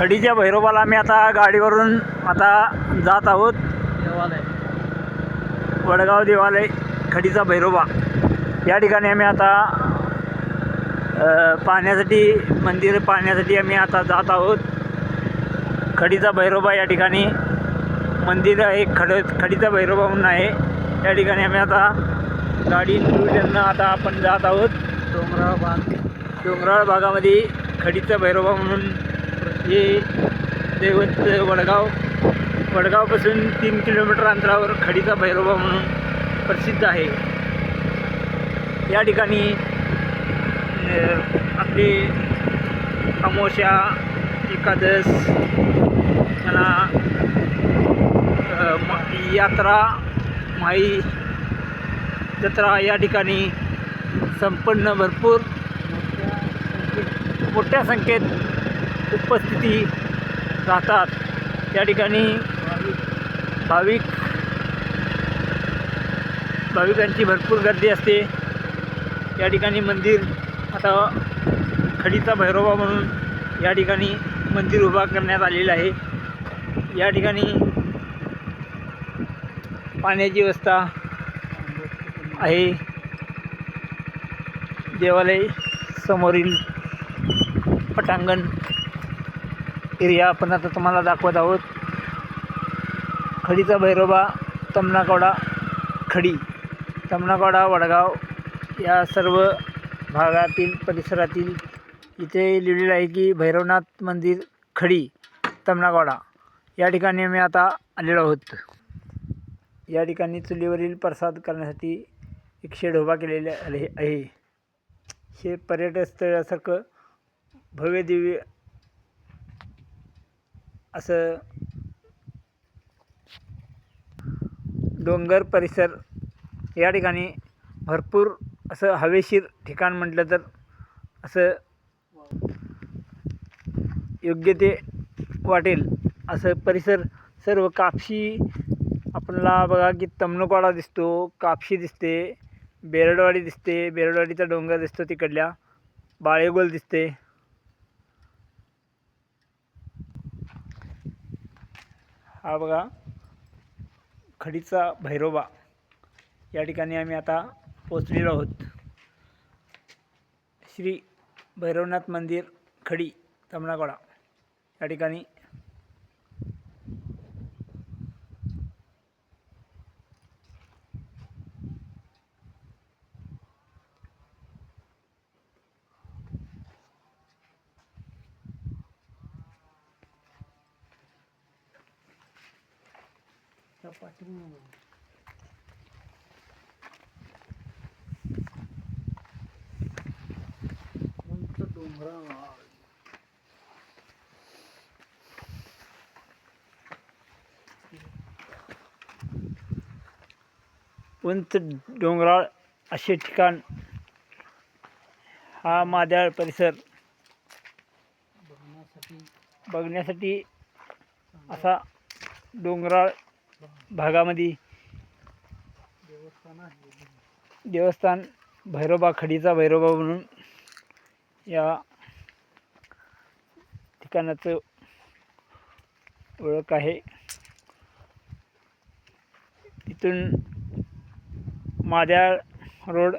खडीच्या भैरोबाला आम्ही आता गाडीवरून आता जात आहोत. वडगाव देवालय खडीचा भैरोबा या ठिकाणी आम्ही आता पाहण्यासाठी मंदिर पाहण्यासाठी आम्ही आता जात आहोत. खडीचा भैरोबा या ठिकाणी मंदिर आहे. खडीचा भैरोबा म्हणून आहे. या ठिकाणी आम्ही आता गाडी टू व्हीलरनं आता आपण जात आहोत. डोंगराळ भागामध्ये खडीचा भैरोबा म्हणून हे दैवत वडगावपासून 3 किलोमीटर अंतरावर खडीचा भैरोबा म्हणून प्रसिद्ध आहे. या ठिकाणी आपली अमावस्या, एकादश म्हणा, यात्रा, माई जत्रा या ठिकाणी संपन्न भरपूर मोठ्या संख्येत उपस्थिती राहतात. या ठिकाणी भाविकांची भरपूर गर्दी असते. या ठिकाणी मंदिर आता खडीचा भैरोबा म्हणून या ठिकाणी मंदिर उभा करण्यात आलेलं आहे. या ठिकाणी पाण्याची व्यवस्था आहे. देवालय समोरील पटांगण एरिया आपण आता तुम्हाला दाखवत आहोत. खडीचा भैरोबा तमनाकवडा तमनाकवडा वडगाव या सर्व भागातील परिसरातील इथे लिहिलेलं आहे की भैरवनाथ मंदिर खडी तमनाकवडा या ठिकाणी आम्ही आता आलेलो आहोत. या ठिकाणी चुलीवरील प्रसाद करण्यासाठी एक शेड उभा केलेले आहे. हे पर्यटन स्थळासारखं भव्य दिव्य असं डोंगर परिसर. या ठिकाणी भरपूर असं हवेशीर ठिकाण म्हटलं तर असं योग्य ते वाटेल असं परिसर. सर्व कापशी आपल्याला बघा की तमनकवाडा दिसतो, कापशी दिसते, बेरडवाडी दिसते, बेरडवाडीचा डोंगर दिसतो, तिकडल्या बाळेगोल दिसते. हा बघा खडीचा भैरोबा या ठिकाणी आम्ही आता पोचलेलो आहोत. श्री भैरवनाथ मंदिर खडी तमनाकवडा या ठिकाणी उंच डोंगराळ असे ठिकाण. हा माद्याळ परिसर बघण्यासाठी असा डोंगराळ भागामध्ये देवस्थान भैरोबा खडीचा भैरोबा म्हणून या ठिकाणाचं ओळख आहे. तिथून माद्याळ रोड,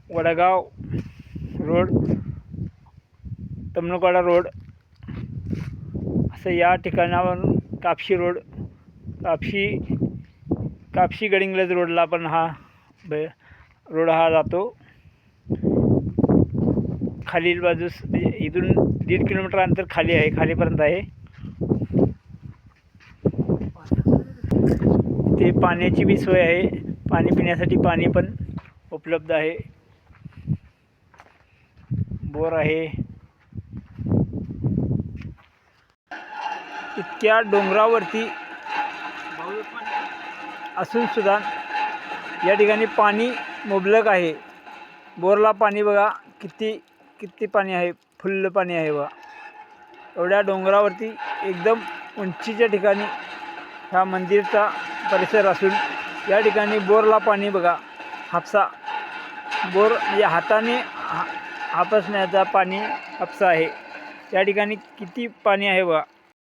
वडगाव रोड, तमनकवाडा रोड असं या ठिकाणावरून कापशी रोड, कापशी गडिंग्लज रोडला पण हा रोड हा जातो. खालील बाजूस इथून 1.5 किलोमीटर अंतर खाली आहे, खालीपर्यंत आहे. ते पाण्याची बी सोय आहे. पाणी पिण्यासाठी पाणी पण उपलब्ध आहे. बोर आहे. इतक्या डोंगरावरती असून सुद्धा या ठिकाणी पाणी मुबलक आहे. बोरला पाणी बघा किती पाणी आहे, फुल्ल पाणी आहे बघा. एवढ्या डोंगरावरती एकदम उंचीच्या ठिकाणी हा मंदिरचा परिसर असून या ठिकाणी बोरला पाणी बघा. हापसा बोर म्हणजे हाताने हापसण्याचा पाणी हापसा आहे. या ठिकाणी किती पाणी आहे बघा.